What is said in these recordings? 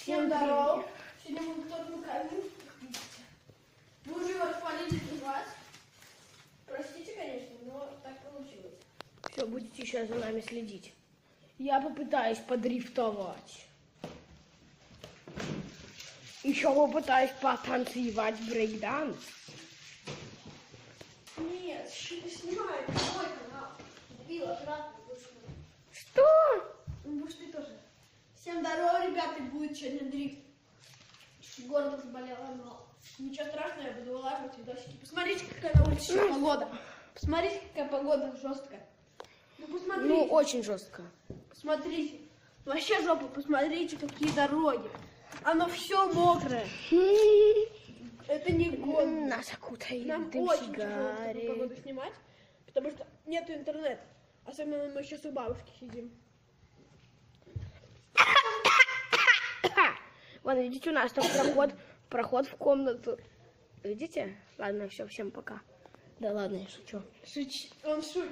Всем здорово. Сегодня мы готовим камень. Мы уже его отпалили вас. Простите, конечно, но так получилось. Все, будете еще за нами следить. Я попытаюсь подрифтовать. Еще попытаюсь потанцевать брейкданс. Нет, снимай, мой канал. Дебил, обратно вышел. Что? Ну, будешь ты тоже. Всем здорово, ребята, будет сегодня дрифт. Горло заболело, но ничего страшного, я буду вылаживать видосики. Посмотрите, какая на улице погода. Посмотрите, какая погода жесткая. Ну, посмотрите. Ну, очень жестко. Посмотрите. Вообще жопа, посмотрите, какие дороги. Оно все мокрое. Это не год. Нас окутает Нам дым очень тяжело такую сигарет. погоду снимать, потому что нету интернета. Особенно мы сейчас у бабушки сидим. Вон, видите, у нас там проход в комнату. Видите? Ладно, все, всем пока. Да ладно, я шучу. Он шутит.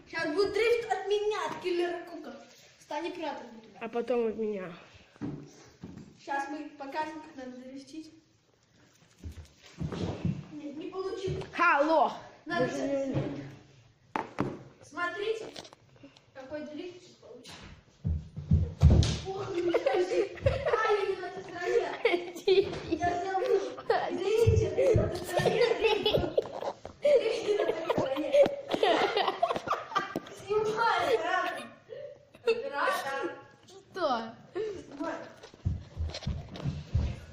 Сейчас будет дрифт от меня, от киллера Кука. Стань оператором. А потом от меня. Сейчас мы покажем, как надо дрифтить. Нет, не получилось. Алло! Надо смотрите, какой дрифт сейчас получится. Ох, не скажи. Ай, не на той стороне. Я забыл. Извините, на той стороне. Дрифт на той стороне. Снимай, оператор. Оператор. Что? Снимай.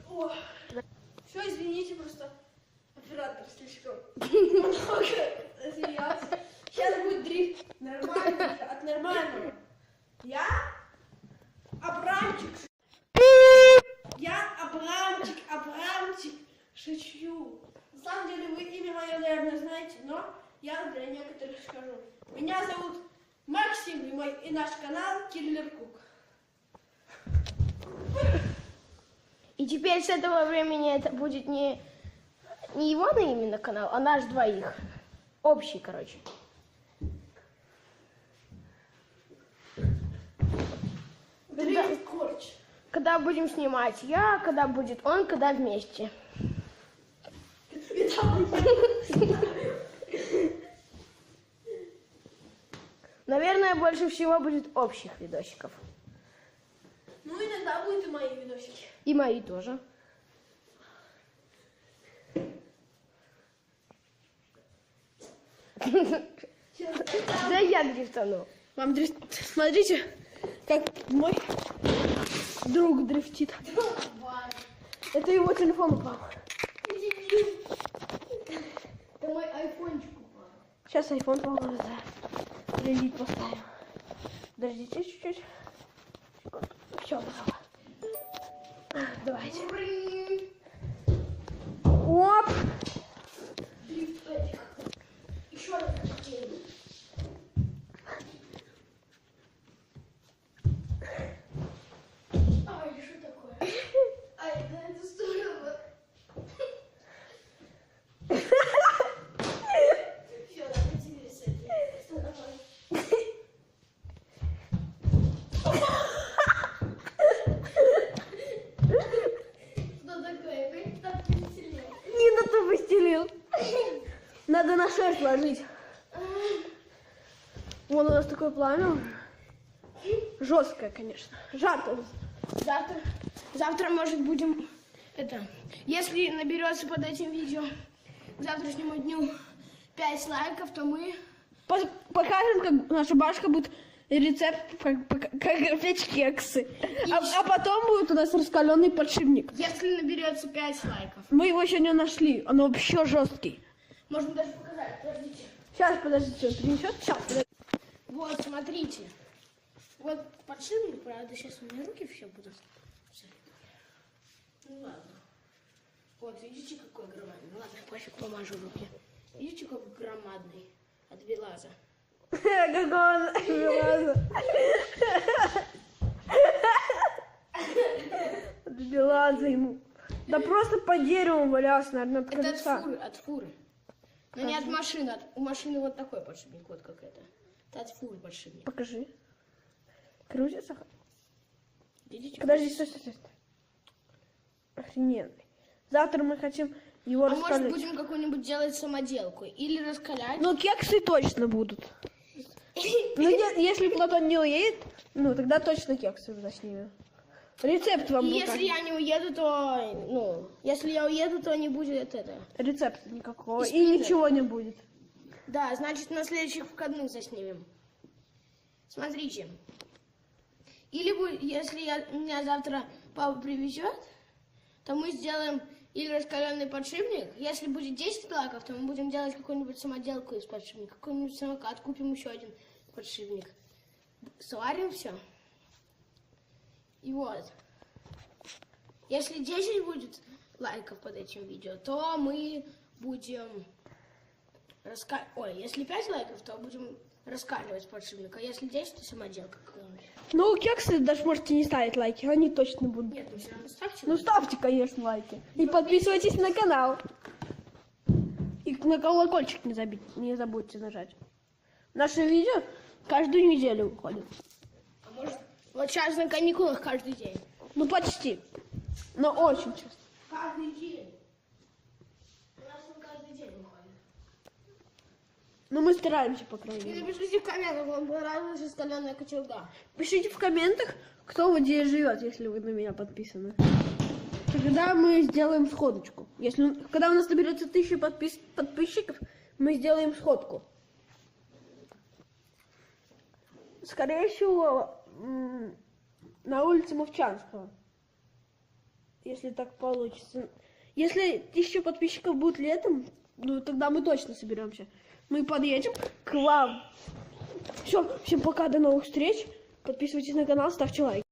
О. Все, извините, просто оператор слишком много смеялся. Сейчас будет дрифт. Нормально, от нормального. Я Абрамчик. Я Абрамчик. Шучу. На самом деле вы имя мое, наверное, знаете, но я для некоторых скажу. Меня зовут Максим, и наш канал Киллер Кук. И теперь с этого времени это будет не его на именно канал, а наш двоих. Общий, короче. Дрифт корч. Когда будем снимать я, когда будет он, когда вместе. Наверное, больше всего будет общих видосиков. Ну, иногда будут и мои видосики. И мои тоже. Да я дрифтану. Вам смотрите, как мой друг дрифтит. Это его телефон упал. Это мой айфончик упал. Сейчас айфон зарядить поставим. Подождите чуть-чуть. Все, готово. Давайте. Оп! Еще раз хотели. Ай, что такое? Ай, да это здорово. Все, надо теперь с этим. Что такое? Что такое? Вы так повеселее. Не на то постелил. Надо на шерсть ложить. Вон у нас такое пламя. Жесткое, конечно. Жарко. Завтра, может, будем это. Если наберется под этим видео к завтрашнему дню 5 лайков, то мы Покажем, как наша бабушка будет рецепт, как печь кексы. А потом будет у нас раскаленный подшипник. если наберется 5 лайков. Мы его еще не нашли. Он вообще жесткий. Можно даже показать. Подождите. Сейчас, подождите, он принесет. Сейчас, подождите. Вот, смотрите. Вот подшипник, правда, сейчас у меня руки все будут. Ну ладно. Вот, видите, какой громадный. Ладно, пофиг, помажу руки. Видите, какой громадный от Белаза. Какого он Белаза ему. Да просто по дереву валялся, наверное, от Это колеса. от фуры. Но не от машины. У машины вот такой подшипник, вот как это. Это от фуры подшипник. Покажи. Крутится. Видите? видите? Подожди, стой. Охрененный. Завтра мы хотим его А может раскалять. будем какую-нибудь делать самоделку? Или раскалять? Ну, кексы точно будут. Ну, если Платон не уедет, ну, тогда точно кексы заснимем. Рецепт вам И покажем. если я не уеду, то... Ну, если я уеду, то не будет это. Рецепта никакого. И Испытывай. ничего не будет. Да, значит, на следующих выходных заснимем. Смотрите. Или если меня завтра папа привезет, то мы сделаем или раскаленный подшипник. Если будет 10 лайков, то мы будем делать какую-нибудь самоделку из подшипника. Какой-нибудь самокат, купим еще один подшипник. Сварим все. И вот. Если 10 будет лайков под этим видео, то мы будем если 5 лайков, то будем раскаливать подшипник. А если 10, то самоделка какая-нибудь. Ну, кексы даже можете не ставить лайки, они точно будут. Нет, ну все равно ставьте. Ну, ставьте, конечно, лайки. И подписывайтесь на канал. И на колокольчик не забудьте нажать. Наше видео каждую неделю выходит. А может, вот сейчас на каникулах каждый день. Ну, почти. Но очень часто. Каждый день. У нас он каждый день выходит. Но мы стараемся, по крайней И мере. напишите в комментах, вам понравилась раскаленная кочерга. Пишите в комментах, кто где живет, если вы на меня подписаны. Тогда мы сделаем сходочку. Когда у нас наберется 1000 подписчиков, мы сделаем сходку. Скорее всего, на улице Мовчанского. Если так получится. Если 1000 подписчиков будет летом, ну тогда мы точно соберемся. Мы подъедем к вам. Все, всем пока, до новых встреч. Подписывайтесь на канал, ставьте лайк.